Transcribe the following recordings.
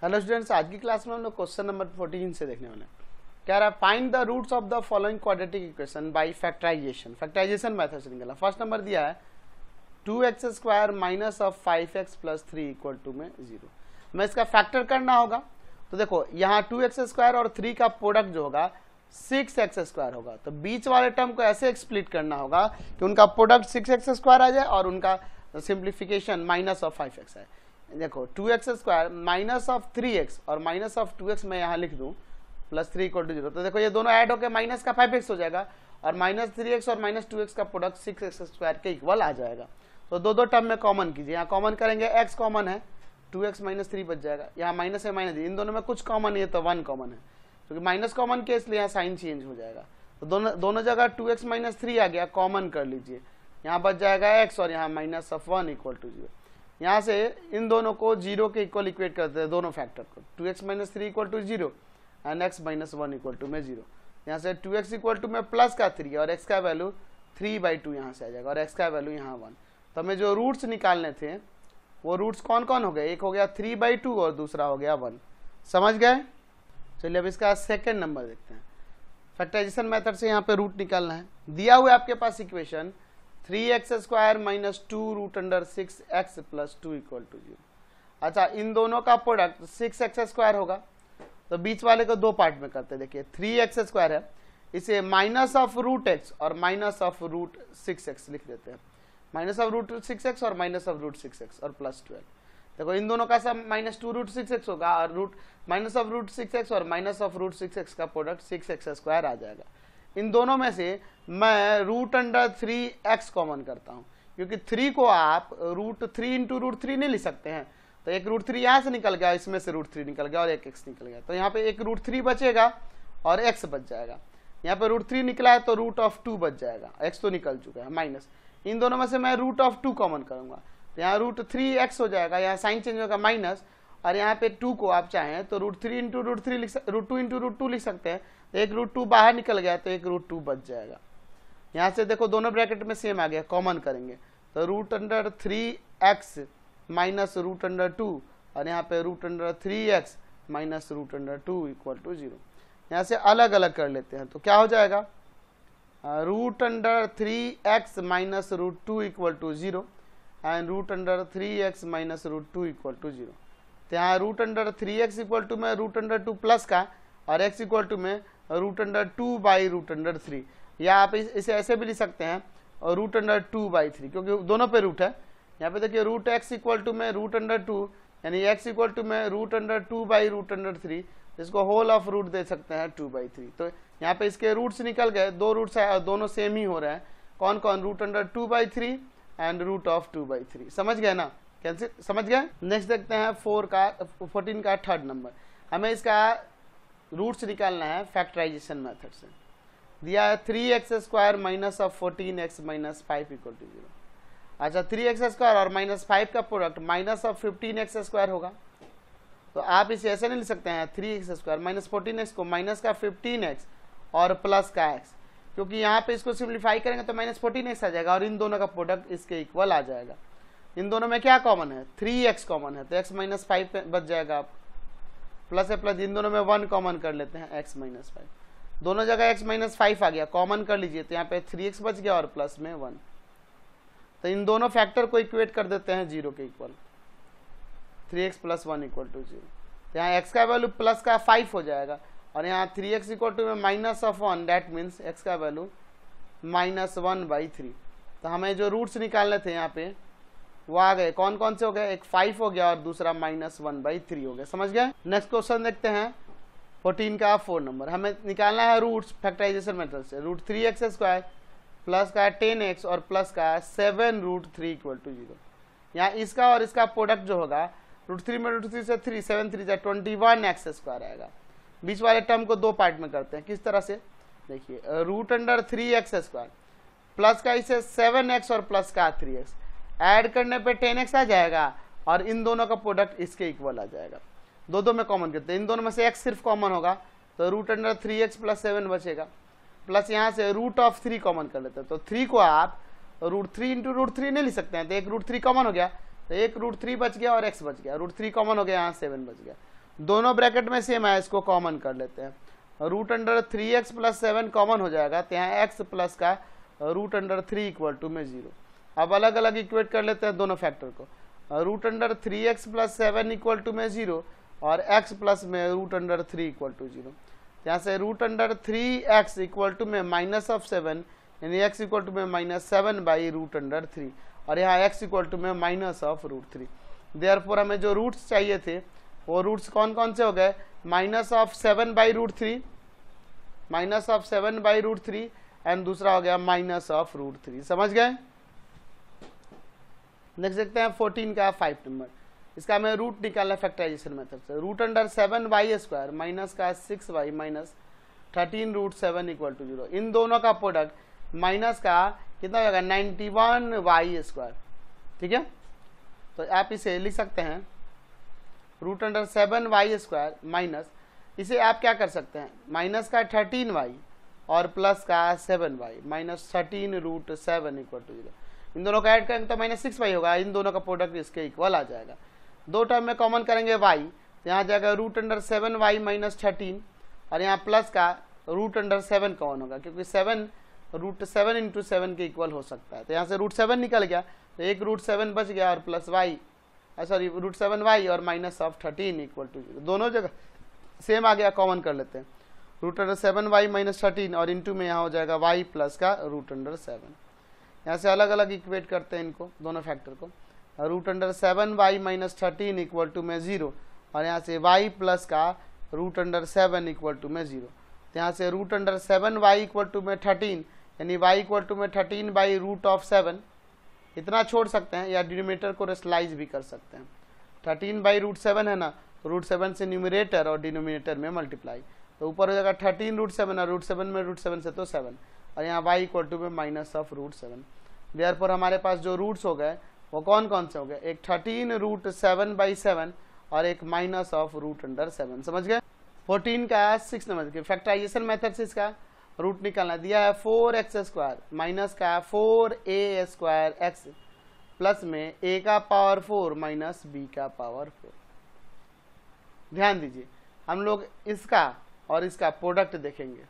Hello students, आज की class में हम लोग क्वेश्चन नंबर 14 से देखने वाले हैं। कह रहा है find the roots of the following quadratic equation by factorization. Factorization method से निकाला। फर्स्ट नंबर दिया है 2x² minus of 5x plus 3 equal to में 0। मैं इसका फैक्टर करना होगा तो देखो यहाँ 2x² और 3 का प्रोडक्ट जो होगा 6x² होगा। तो बीच वाले टर्म को ऐसे एक्सप्लिट करना होगा कि उनका प्रोडक्ट 6x² आ जाए और उनका सिंप्लीफिकेशन माइनस ऑफ 5x है। देखो 2x² माइनस ऑफ 3x और माइनस ऑफ 2x मैं यहाँ लिख दूं प्लस 3 इक्वल टू 0। तो देखो ये दोनों ऐड होकर माइनस का 5x हो जाएगा और माइनस 3x और माइनस 2x का प्रोडक्ट 6x² के इक्वल आ जाएगा। तो दो टर्म में कॉमन कीजिए। यहाँ कॉमन करेंगे, x कॉमन है, 2x माइनस 3 बच जाएगा। यहाँ माइनस है माइनस, इन दोनों में कुछ कॉमन है तो 1 कॉमन है, क्योंकि माइनस कॉमन के इसलिए यहाँ साइन चेंज हो जाएगा। तो दोनों जगह 2x माइनस 3 आ गया, कॉमन कर लीजिए। यहाँ बच जाएगा x और यहाँ माइनस ऑफ 1 इक्वल टू 0। यहाँ से इन दोनों को 0 के इक्वल इक्वेट करते हैं, दोनों फैक्टर को। 2x minus 3 equal to 0 and x minus 1 equal to में 0। यहाँ से 2x इक्वल टू में प्लस का 3 और x का वैल्यू 3/2 यहाँ से आ जाएगा और x का वैल्यू यहाँ 1। तो हमें जो रूट्स निकालने थे वो रूट्स कौन कौन हो गए? एक हो गया 3/2 और दूसरा हो गया 1। समझ गए? चलिए अब इसका सेकेंड नंबर देखते हैं। फैक्टराइजेशन मेथड से यहाँ पे रूट निकालना है। दिया हुआ आपके पास equation 3x² minus 2 root under 6x plus 2 equal to 0। अच्छा, इन दोनों का प्रोडक्ट 6x² होगा। तो बीच वाले को दो पार्ट में करते हैं। देखिए 3x² है, इसे माइनस ऑफ रूट x और माइनस ऑफ रूट 6x लिख देते हैं। माइनस ऑफ रूट 6x और माइनस ऑफ रूट 6x और प्लस 12। देखो इन दोनों का सब माइनस 2 रूट 6x होगा और root minus of root 6x और माइनस ऑफ रूट 6x का प्रोडक्ट 6x² आ जाएगा। इन दोनों में से मैं रूट अंडर 3x कॉमन करता हूं, क्योंकि 3 को आप रूट 3 इंटू रूट 3 नहीं लिख सकते हैं। तो एक रूट 3 यहां से निकल गया, इसमें से रूट 3 निकल गया और एक x निकल गया। तो यहाँ पे एक रूट 3 बचेगा और x बच जाएगा। यहाँ पे रूट 3 निकला है तो रूट ऑफ 2 बच जाएगा, x तो निकल चुका है माइनस। इन दोनों में से मैं रूट ऑफ 2 कॉमन करूंगा तो यहाँ रूट 3x हो जाएगा, यहाँ साइन चेंज होगा माइनस, और यहाँ पे 2 को आप चाहें तो root 3 into root 3 root 2 into root 2 लिख सकते हैं। एक रूट 2 बाहर निकल गया तो एक रूट 2 बच जाएगा। यहाँ से देखो दोनों ब्रैकेट में सेम आ गया, कॉमन करेंगे तो root under 3x minus root under 2 और यहाँ पे root under 3x minus root under 2 equal to 0। यहाँ से अलग अलग कर लेते हैं तो क्या हो जाएगा? Root under 3x minus root 2 equal to 0 and root under 3x minus root 2 equal to 0। तो यहाँ root under 3x equal to में रूट अंडर 2 प्लस का और x इक्वल टू में root under 2 by root under 3, या आप इसे ऐसे भी लिख सकते हैं और रूट अंडर 2/3, क्योंकि दोनों पे रूट है। यहाँ पे देखिए रूट x इक्वल टू में रूट अंडर 2 यानी x इक्वल टू में root under 2 by root under 3, इसको होल ऑफ रूट दे सकते हैं 2/3। तो यहाँ पे इसके रूट्स निकल गए, दो रूट्स है और दोनों सेम ही हो रहे हैं। कौन कौन? Root under 2/3 and root of 2/3। समझ गए ना? कैंसिल, समझ गए? नेक्स्ट देखते हैं 14 का थर्ड नंबर। हमें इसका रूट्स निकालना है फैक्टराइजेशन मेथड से। दिया है 3x² minus of 14x minus 5 equal to 0। अच्छा, 3x² और माइनस 5 का प्रोडक्ट माइनस ऑफ 15x² होगा। तो आप इसे ऐसे नहीं लिख सकते हैं 3x² माइनस 14x को माइनस का 15x और प्लस का x, क्योंकि यहाँ पे इसको सिंप्लीफाई करेंगे तो माइनस 14x आ जाएगा और इन दोनों का प्रोडक्ट इसके इक्वल आ जाएगा। इन दोनों में क्या कॉमन है? 3x कॉमन है तो x माइनस 5 बच जाएगा। आप प्लस है प्लस, इन दोनों में 1 कॉमन कर लेते हैं, x माइनस 5। दोनों जगह x माइनस 5 आ गया, कॉमन कर लीजिए तो यहाँ पे 3x बच गया और प्लस में 1। तो इन दोनों फैक्टर को इक्वेट कर देते हैं 0 के equal, 3x plus 1 equal to 0। तो यहाँ x का वैल्यू प्लस का 5 हो जाएगा और यहाँ 3x इक्वल टू में minus of 1, that means x का वैल्यू माइनस 1/3। तो हमें जो रूट्स निकालने थे यहाँ पे वो आ गए। कौन कौन से हो गए? एक 5 हो गया और दूसरा माइनस 1/3 हो गया। समझ गए? नेक्स्ट क्वेश्चन देखते हैं 14 का 4 नंबर। हमें निकालना है रूट्स फैक्टराइजेशन मेथड से। रूट 3x² प्लस का 10x और प्लस का 7 रूट 3 इक्वल टू 0। यहाँ इसका और इसका प्रोडक्ट जो होगा रूट 3 में रूट 3 से 3, 7 3 जा 21x² आएगा। बीच वाले टर्म को दो पार्ट में करते हैं। किस तरह से? देखिए रूट अंडर 3x² प्लस का इसे 7x और प्लस का 3x ऐड करने पे 10x आ जाएगा और इन दोनों का प्रोडक्ट इसके इक्वल आ जाएगा। दो में कॉमन करते हैं, इन दोनों में से x सिर्फ कॉमन होगा तो रूट अंडर 3x प्लस 7 बचेगा, प्लस यहाँ से रूट ऑफ 3 कॉमन कर लेते हैं। तो 3 को आप रूट 3 इंटू रूट 3 नहीं लिख सकते हैं, तो एक रूट 3 कॉमन हो गया तो एक रूट 3 बच गया और x बच गया। रूट 3 कॉमन हो गया, यहाँ 7 बच गया। दोनों ब्रैकेट में सेम है, इसको कॉमन कर लेते हैं। Root under 3x plus 7 common हो जाएगा, तो यहाँ x प्लस का रूट अंडर 3 इक्वल टू में 0। अब अलग अलग इक्वेट कर लेते हैं दोनों फैक्टर को। Root under 3x plus 7 equal to में 0 और x प्लस में रूट अंडर 3 इक्वल टू 0। यहाँ से root under 3x equal to में माइनस ऑफ 7, यानी x इक्वल टू में माइनस 7 बाई रूट अंडर 3, और यहाँ x इक्वल टू में माइनस ऑफ रूट 3। देयरफॉर हमें जो रूट्स चाहिए थे वो रूट्स कौन कौन से हो गए, minus of 7 by root 3, minus of 7 by root 3 and दूसरा हो गया माइनस ऑफ रूट 3। समझ गए। नेक्स्ट देखते हैं 14 का 5 नंबर। इसका हमें रूट निकालना फैक्टराइजेशन मेथड से। Root under 7y square minus का 6y minus 13 root 7 equal to 0। इन दोनों का प्रोडक्ट माइनस का कितना हो जाएगा 91y स्क्वायर। ठीक है, तो आप इसे लिख सकते हैं root under 7y square minus, इसे आप क्या कर सकते हैं माइनस का 13y और प्लस का 7y minus 13 root 7 equal to 0। इन दोनों का ऐड करेंगे तो माइनस 6y होगा, इन दोनों का प्रोडक्ट इसके इक्वल आ जाएगा। दो टर्म में कॉमन करेंगे y, तो यहाँ जाएगा रूट अंडर 7y माइनस 13 और यहाँ प्लस का रूट अंडर 7 कॉमन होगा, क्योंकि 7 रूट 7 इंटू 7 के इक्वल हो सकता है। तो यहाँ से रूट 7 निकल गया, तो एक रूट 7 बच गया और plus y, sorry root 7y और माइनस ऑफ 13 इक्वल टू 0। दोनों जगह सेम आ गया, कॉमन कर लेते हैं। रूट अंडर 7y माइनस 13 और इंटू में यहाँ हो जाएगा y प्लस का रूट अंडर 7। यहाँ से अलग अलग इक्वेट करते हैं इनको, दोनों फैक्टर को। Root under 7y minus 13 equal to में 0 और यहाँ से y प्लस का रूट अंडर 7 इक्वल टू में 0। तो यहाँ से root under 7y equal to में 13, यानी y इक्वल टू में 13 बाई रूट ऑफ 7, इतना छोड़ सकते हैं या डिनोमिनेटर को रेशनलाइज भी कर सकते हैं। 13 बाई रूट 7 है ना, रूट 7 से न्यूमिनेटर और डिनोमिनेटर में मल्टीप्लाई, तो ऊपर हो जाएगा 13 रूट 7 और रूट 7 में रूट 7 से तो 7, और यहाँ y इक्वल टू में माइनस ऑफ रूट 7। देयरफॉर हमारे पास जो रूट्स हो गए वो कौन कौन से हो गए, एक 13 रूट 7 बाई 7 और एक माइनस ऑफ रूट अंडर 7। समझ गए। 14 का 6 नंबर के फैक्टराइजेशन मेथड से इसका रूट निकालना दिया है 4x स्क्वायर माइनस का 4a स्क्वायर x प्लस में a का पावर 4 माइनस b का पावर 4। ध्यान दीजिए, हम लोग इसका और इसका प्रोडक्ट देखेंगे।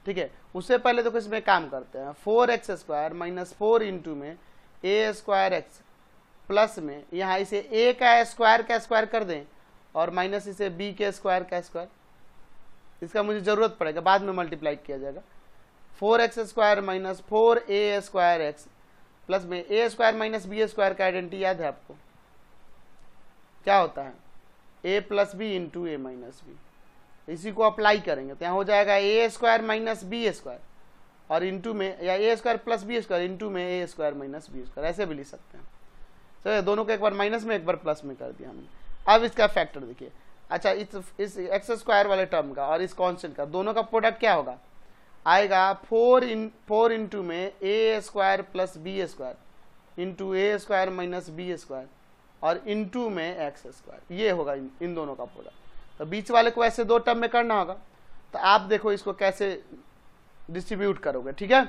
ठीक है, उससे पहले तो इसमें काम करते हैं। 4x स्क्वायर माइनस 4 इंटू में a स्क्वायर x प्लस में यहाँ इसे a का स्क्वायर कर दें और माइनस इसे b के स्क्वायर का स्क्वायर, इसका मुझे जरूरत पड़ेगा, बाद में मल्टीप्लाई किया जाएगा। 4x square minus 4a square x plus में a square minus b square का आइडेंटिटी याद है आपको, क्या होता है a plus b into a minus b. इसी को अप्लाई करेंगे तो यहाँ हो जाएगा a square minus b square और इंटू में, या a square plus b square into में a square minus b square, ऐसे भी लिख सकते हैं। तो दोनों को एक बार माइनस में एक बार प्लस में कर दिया हमने। अब इसका फैक्टर देखिए। अच्छा, इस एक्स स्क्वायर वाले टर्म का और इस कांस्टेंट का दोनों का प्रोडक्ट क्या होगा, आएगा 4 इंटू में a square plus b square into a square minus b square और इंटू में एक्स स्क्वायर। ये होगा इन दोनों का प्रोडक्ट। तो बीच वाले को ऐसे दो टर्म में करना होगा, तो आप देखो इसको कैसे डिस्ट्रीब्यूट करोगे। ठीक है,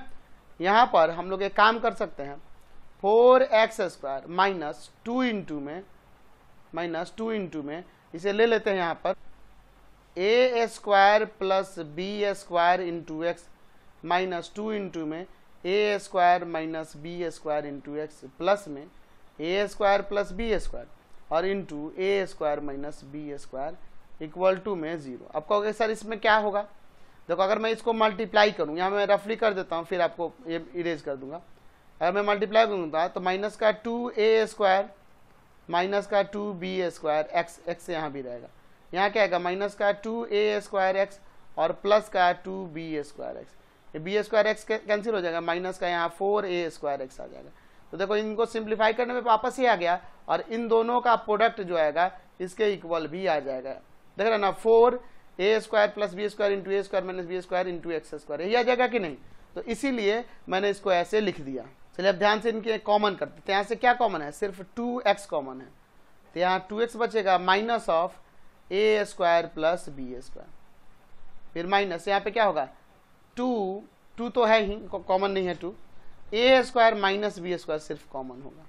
यहाँ पर हम लोग एक काम कर सकते हैं, 4x स्क्वायर माइनस 2 इंटू में इसे ले लेते हैं यहाँ पर a square plus b square into x minus 2 into में a square minus b square into x plus में a square plus b square और into a square minus b square equal to में 0। अब कहोगे सर इसमें क्या होगा, देखो अगर मैं इसको मल्टीप्लाई करूँ, यहाँ मैं रफली कर देता हूँ फिर आपको ये इरेज कर दूंगा। अगर मैं मल्टीप्लाई करूँगा तो माइनस का 2a स्क्वायर माइनस का 2b स्क्वायर एक्स यहाँ भी रहेगा, यहाँ क्या आएगा माइनस का 2a स्क्वायर एक्स और प्लस का 2b स्क्वायर एक्स। ये b स्क्वायर एक्स कैंसिल हो जाएगा, माइनस का यहाँ 4a स्क्वायर एक्स आ जाएगा। तो देखो इनको सिंप्लीफाई करने में वापस ही आ गया और इन दोनों का प्रोडक्ट जो आएगा इसके इक्वल भी आ जाएगा। देख रहे ना, 4a square plus b square into a square minus b square into x square, यही आ जाएगा कि नहीं। तो इसीलिए मैंने इसको ऐसे लिख दिया। चलिए अब ध्यान से इनके कॉमन करते हैं। यहाँ से क्या कॉमन है, सिर्फ 2x कॉमन है, तो यहाँ 2x बचेगा minus of a square plus b square, फिर माइनस यहाँ पे क्या होगा 2 तो है ही, कॉमन नहीं है 2, ए स्क्वायर माइनस बी स्क्वायर सिर्फ कॉमन होगा।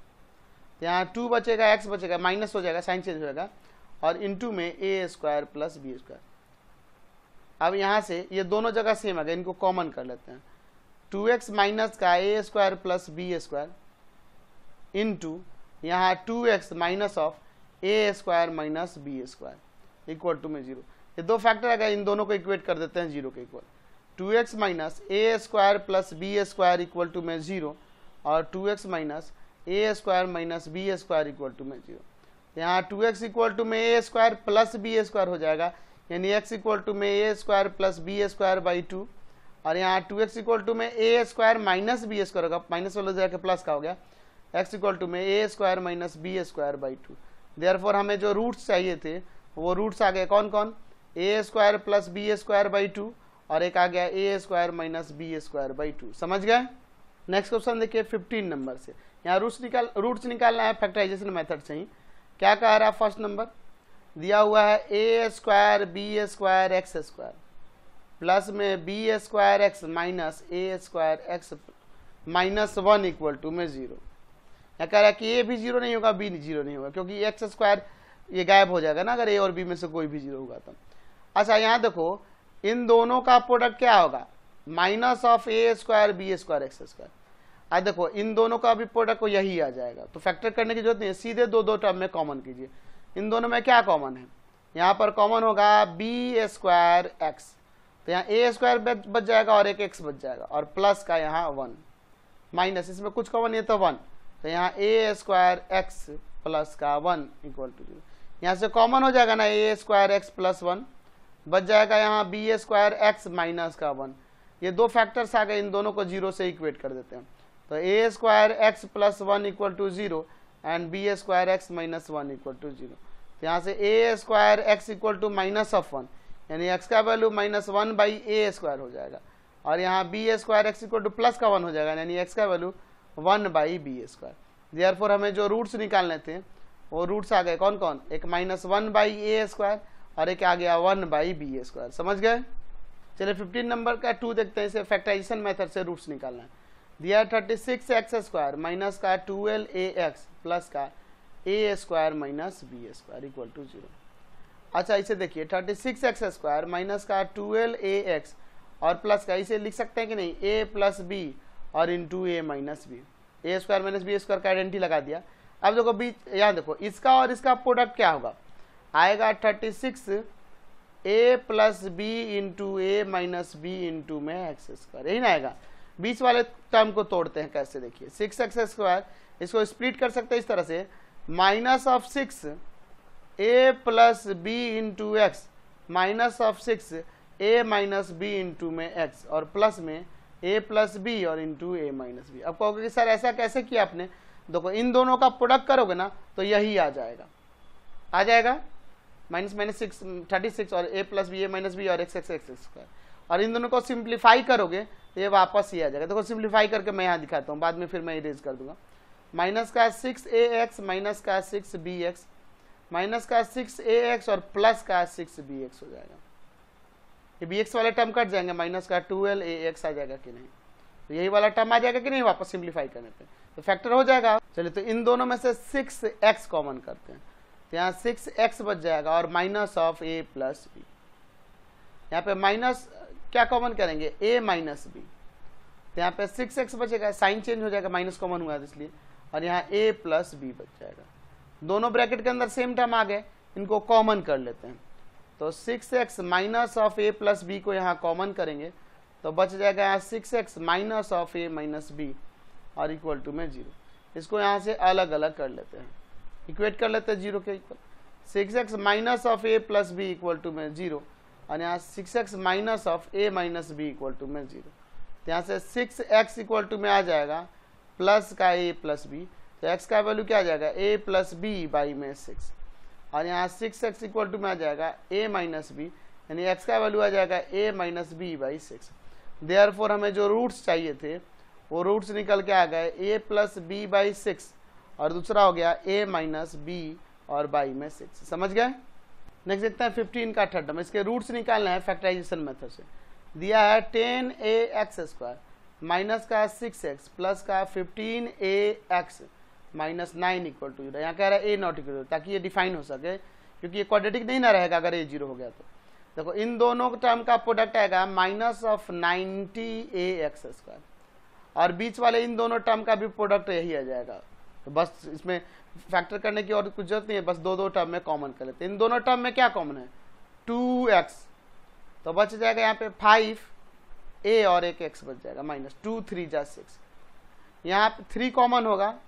यहाँ 2 बचेगा, x बचेगा, माइनस हो जाएगा, साइन चेंज हो जाएगा और इंटू में a square plus b square. अब यहाँ से ये दोनों जगह सेम आ गया, इनको कॉमन कर लेते हैं। 2x माइनस का a square plus b square into यहाँ 2x minus of a square minus b square equal to में 0। ये दो फैक्टर आ गए, इन दोनों को इक्वेट कर देते हैं 0 के equal. 2x minus a square plus b square equal to में 0 और 2x minus a square minus b square equal to में 0। यहाँ 2x इक्वल टू में a square plus b square हो जाएगा, यानी x इक्वल टू में a square plus b square by 2 और यहाँ 2x इक्वल टू में a square minus b square होगा, माइनस वाला जाके प्लस का हो गया, x इक्वल टू में a square minus b square by 2। Therefore हमें जो रूट्स चाहिए थे वो रूट्स आ गए कौन कौन, a square plus b square by 2 और एक आ गया a square minus b square by 2। समझ गए। नेक्स्ट क्वेश्चन देखिए 15 नंबर से। यहाँ रूट्स निकालना है फैक्टराइजेशन मेथड से ही। क्या कह रहा है, फर्स्ट नंबर दिया हुआ है a square b square x square plus में b square x minus a square x minus 1 equal to में 0। यहाँ कह रहा है कि ए भी 0 नहीं होगा, बी 0 नहीं होगा, क्योंकि एक्स स्क्वायर ये गायब हो जाएगा ना अगर ए और बी में से कोई भी 0 होगा तो। अच्छा यहाँ देखो इन दोनों का प्रोडक्ट क्या होगा, minus of a square b square x square. आज देखो इन दोनों का भी प्रोडक्ट को यही आ जाएगा, तो फैक्टर करने की जरूरत नहीं है, सीधे दो टर्म में कॉमन कीजिए। इन दोनों में क्या कॉमन है, यहाँ पर कॉमन होगा बी स्क्वायर एक्स, तो यहाँ ए स्क्वायर बच जाएगा और एक एक्स बच जाएगा और प्लस का यहाँ 1 माइनस, इसमें कुछ कॉमन नहीं है तो 1, तो यहाँ ए स्क्वायर एक्स प्लस का 1 इक्वल टू 0। यहाँ से कॉमन हो जाएगा ना, ए स्क्वायर एक्स प्लस 1 बच जाएगा यहाँ बी स्क्वायर एक्स माइनस का 1। ये दो फैक्टर्स आ गए, इन दोनों को 0 से इक्वेट कर देते हैं, तो a square x plus 1 equal to 0 and b square x minus 1 equal to 0। तो यहाँ से a square x equal to minus of 1, यानी एक्स का value minus 1 by a square हो जाएगा और यहाँ b square x equal to plus का 1 हो जाएगा, यानी एक्स का value 1 by b square. Therefore हमें जो रूट्स निकालने थे वो रूट्स आ गए कौन कौन, एक माइनस 1 बाई ए स्क्वायर और एक आ गया 1 बाई बी स्क्वायर। समझ गए। चलिए 15 नंबर का 2 देखते हैं, इसे फैक्टराइजेशन मेथड से रूट्स निकालना है। दिया 36 एक्स स्क्वायर माइनस का 12 ए एक्स प्लस का a square minus b square equal to 0। अच्छा इसे देखिए 36 एक्स स्क्वायर माइनस का 12 ए एक्स और प्लस का, इसे लिख सकते हैं कि नहीं, ए प्लस बी और into a minus B, A square minus b square का आइडेंटिटी लगा दिया। अब देखो बी, यहाँ देखो इसका और इसका प्रोडक्ट क्या होगा, आएगा 36 ए plus b into a minus b into में एक्स स्क्वायर, यही ना आएगा। बीच वाले टर्म को तोड़ते हैं कैसे, देखिए 6 एक्स स्क्वायर, इसको स्प्लिट कर सकते हैं इस तरह से, minus of 6 a plus b into x minus of 6 a minus b into में एक्स और प्लस में ए प्लस बी और इंटू ए माइनस बी। अब कहोगे कि सर ऐसा कैसे किया आपने, देखो इन दोनों का प्रोडक्ट करोगे ना तो यही आ जाएगा माइनस माइनस 6 36 और ए प्लस बी ए माइनस बी और एक्स एक्स एक्स स्क्वायर, और इन दोनों को सिंप्लीफाई करोगे तो ये वापस ही आ जाएगा। देखो सिंप्लीफाई करके मैं यहाँ दिखाता हूँ, बाद में फिर मैं इरेज कर दूंगा। माइनस का 6 ए एक्स माइनस का 6 बी एक्स माइनस का 6 ए एक्स और प्लस का 6 बी एक्स हो जाएगा। ये बी एक्स वाले टर्म कट जाएंगे, माइनस का 12 ए एक्स आ जाएगा कि नहीं, तो यही वाला टर्म आ जाएगा कि नहीं वापस सिंप्लीफाई करने पे, तो फैक्टर हो जाएगा। चलिए तो इन दोनों में से 6 एक्स कॉमन करते हैं, तो यहाँ 6 एक्स बच जाएगा और minus of a plus b, यहाँ पे माइनस क्या कॉमन करेंगे, ए माइनस बी, तो यहाँ पे 6 एक्स बचेगा, साइन चेंज हो जाएगा, माइनस कॉमन हुआ है इसलिए, और यहाँ ए प्लस बी बच जाएगा। दोनों ब्रैकेट के अंदर सेम टर्म आ गए, इनको कॉमन कर लेते हैं, तो 6 x minus of a plus b को यहाँ कॉमन करेंगे तो बच जाएगा यहाँ 6 x minus of a minus b और इक्वल टू में 0। इसको यहाँ से अलग अलग कर लेते हैं, इक्वेट कर लेते हैं 0 के equal. 6 x minus of a plus b equal to में 0 और यहाँ 6 x minus of a minus b equal to में 0, तो यहाँ से 6 एक्स इक्वल टू में आ जाएगा प्लस का ए प्लस बी, तो एक्स का वैल्यू क्या आ जाएगा, ए प्लस बी बाई में 6, और यहाँ 6 एक्स इक्वल टू में आ जाएगा ए माइनस बी, यानी एक्स का वैल्यू आ जाएगा ए माइनस बी बाई 6। देयरफॉर हमें जो रूट्स चाहिए थे वो रूट्स निकल के आ गए ए प्लस बी बाई 6 और दूसरा हो गया ए माइनस बी और बाई में 6। समझ गए। नेक्स्ट देखते हैं 15 का थर्ड टर्म, इसके रूट्स निकालना है फैक्टराइजेशन मेथड से। दिया है 10 ए एक्स स्क्वायर माइनस का 6 एक्स प्लस का 15 ए एक्स माइनस 9 इक्वल टू 0। यहाँ कह रहा है ए नॉट इक्वल, ताकि ये डिफाइन हो सके क्योंकि ये क्वाड्रेटिक नहीं ना रहेगा अगर ए 0 हो गया तो। देखो इन दोनों टर्म का प्रोडक्ट आएगा -90ax², और बीच वाले इन दोनों टर्म का भी प्रोडक्ट यही आ जाएगा। तो बस इसमें फैक्टर करने की और कुछ जरूरत नहीं है, बस दो टर्म में कॉमन कर लेते हैं। इन दोनों टर्म में क्या कॉमन है, 2x, तो बच जाएगा यहाँ पे 5a और एक x बच जाएगा, -2 3 जा 6। यहाँ पे 3 कॉमन होगा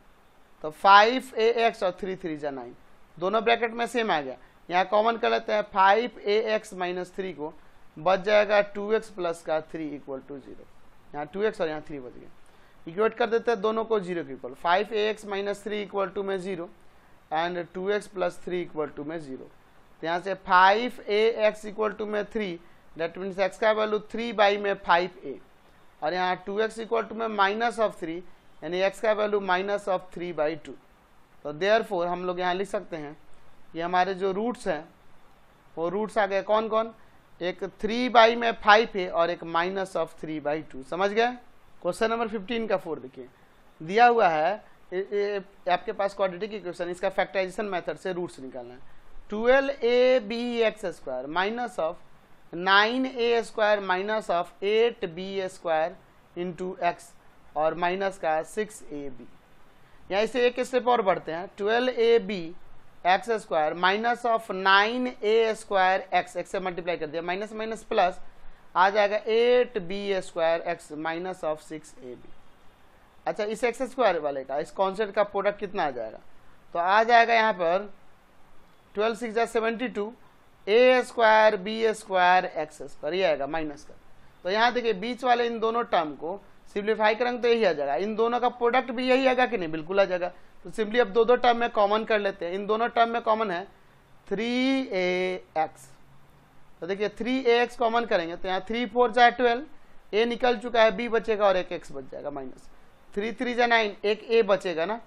तो 5ax और 3 3 जा 9, दोनों ब्रैकेट में सेम आ गया। यहाँ कॉमन कर लेते हैं 5ax - 3 को, बच जाएगा 2x प्लस का 3 = 0। यहाँ 2x और यहाँ 3 बच गया। इक्वेट कर देते हैं दोनों को 0 के इक्वल, 5ax - 3 = में 0 एंड 2x प्लस 3 = में 0। तो यहाँ से 5ax = में 3, दैट मीन्स x का वैल्यू 3/5a, और यहाँ 2x = में -3, यानी x का वैल्यू -3/2। तो देयरफॉर हम लोग यहाँ लिख सकते हैं ये हमारे जो रूट्स हैं वो रूट्स आ गए कौन कौन, एक 3/5 है और एक -3/2। समझ गए। क्वेश्चन नंबर 15 का 4 देखिए, दिया हुआ है आपके पास क्वाड्रेटिक इक्वेशन, इसका फैक्टराइजेशन मेथड से रूट्स निकालना है। 12abx² -9a² -8b² into x और माइनस का 6ab। यहाँ इसे एक स्टेप और बढ़ते हैं, 12ab x² -9a² x से मल्टीप्लाई कर दिया, माइनस माइनस प्लस आ जाएगा 8b² x -6ab। अच्छा इस x² वाले का इस कॉन्सेप्ट का प्रोडक्ट कितना आ जाएगा, तो आ जाएगा यहाँ पर 12 6 जा 72 a² b² x², ये आएगा माइनस का। तो यहाँ देखिए बीच वाले इन दोनों टर्म को सिंप्लीफाई करेंगे तो यही आ जाएगा, इन दोनों का प्रोडक्ट भी यही आएगा कि नहीं, बिल्कुल आ जाएगा। तो सिंपली अब दो टर्म में कॉमन कर लेते हैं। इन दोनों टर्म में कॉमन है 3ax, तो देखिए 3ax कॉमन करेंगे तो यहाँ 3 4 जा 12, a निकल चुका है, b बचेगा और एक x बच जाएगा, -3 3 जा 9, एक a बचेगा ना,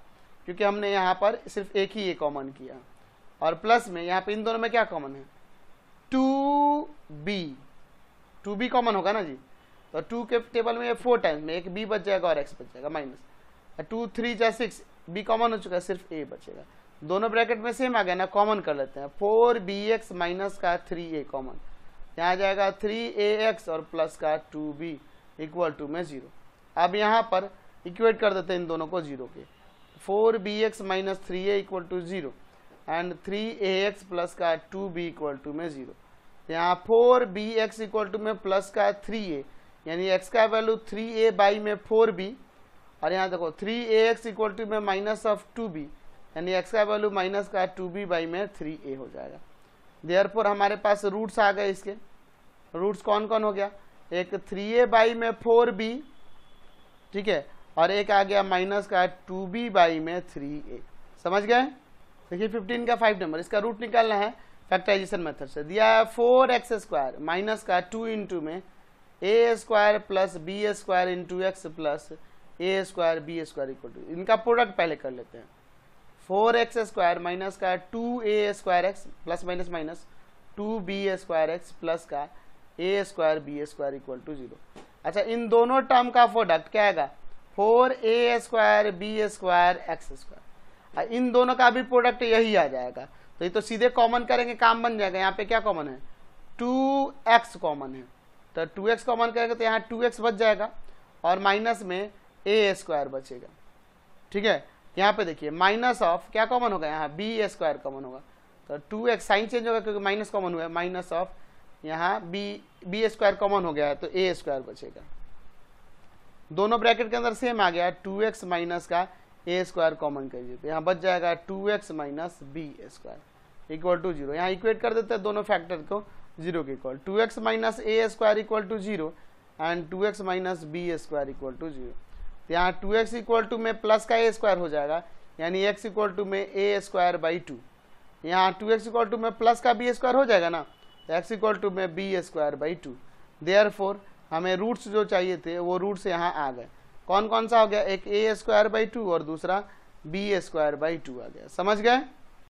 क्योंकि हमने यहाँ पर सिर्फ एक ही a कॉमन किया, और प्लस में यहाँ पे इन दोनों में क्या कॉमन है 2b कॉमन होगा ना जी, तो 2 के टेबल में 4 टाइम्स में एक b बच जाएगा और x बच जाएगा, -2 3 जा 6, b कॉमन हो चुका है, सिर्फ a बचेगा। दोनों ब्रैकेट में सेम आ गया ना, कॉमन कर लेते हैं, 4bx माइनस का 3a कॉमन, यहाँ आ जाएगा 3ax और प्लस का 2b = में 0। अब यहाँ पर इक्वेट कर देते हैं इन दोनों को 0 के, 4bx - 3a = 0 and 3ax plus का 2b = में 0। यहाँ 4bx = में प्लस का 3a, यानी x का वैल्यू 3a/4b, और यहाँ देखो 3ax = में -2b, यानी x का वैल्यू माइनस का 2b/3a हो जाएगा। देयरफॉर हमारे पास रूट्स आ गए, इसके रूट्स कौन कौन हो गया, एक 3a/4b, ठीक है, और एक आ गया माइनस का 2b/3a। समझ गए। देखिए 15 का 5 नंबर, इसका रूट निकालना है फैक्टराइजेशन मेथड से। दिया है 4x² माइनस का 2 इंटू में a² plus b² into x plus a² b² = इनका प्रोडक्ट पहले कर लेते हैं। 4x² माइनस का 2a² x plus minus minus 2b² x plus का a² b² = 0। अच्छा इन दोनों टर्म का प्रोडक्ट क्या आएगा, 4a² b² x²। इन दोनों का भी प्रोडक्ट यही आ जाएगा, तो ये तो सीधे कॉमन करेंगे काम बन जाएगा। यहाँ पे क्या कॉमन है, 2x कॉमन है, तो 2x कॉमन करेंगे तो यहाँ 2x बच जाएगा और माइनस में a² बचेगा, ठीक है। यहाँ पे देखिए माइनस ऑफ क्या कॉमन होगा, यहाँ b² कॉमन होगा, तो 2x साइन चेंज होगा क्योंकि माइनस कॉमन हुआ है, माइनस ऑफ यहाँ b² कॉमन हो गया है तो a² बचेगा। दोनों ब्रैकेट के अंदर सेम आ गया, 2x माइनस का a² कॉमन करिए तो यहाँ बच जाएगा 2x माइनस b² = 0। यहाँ इक्वेट कर देते हैं दोनों फैक्टर को 0 के equal, 2x minus a² = 0 and 2x minus b² = 0। तो यहाँ 2x = में प्लस का a² हो जाएगा, यानी x = में a²/2। यहाँ 2x = में प्लस का b² हो जाएगा ना, तो x = में b²/2। देयरफॉर हमें रूट्स जो चाहिए थे वो रूट्स यहाँ आ गए। कौन कौन सा हो गया, एक a²/2 और दूसरा b²/2 आ गया। समझ गए।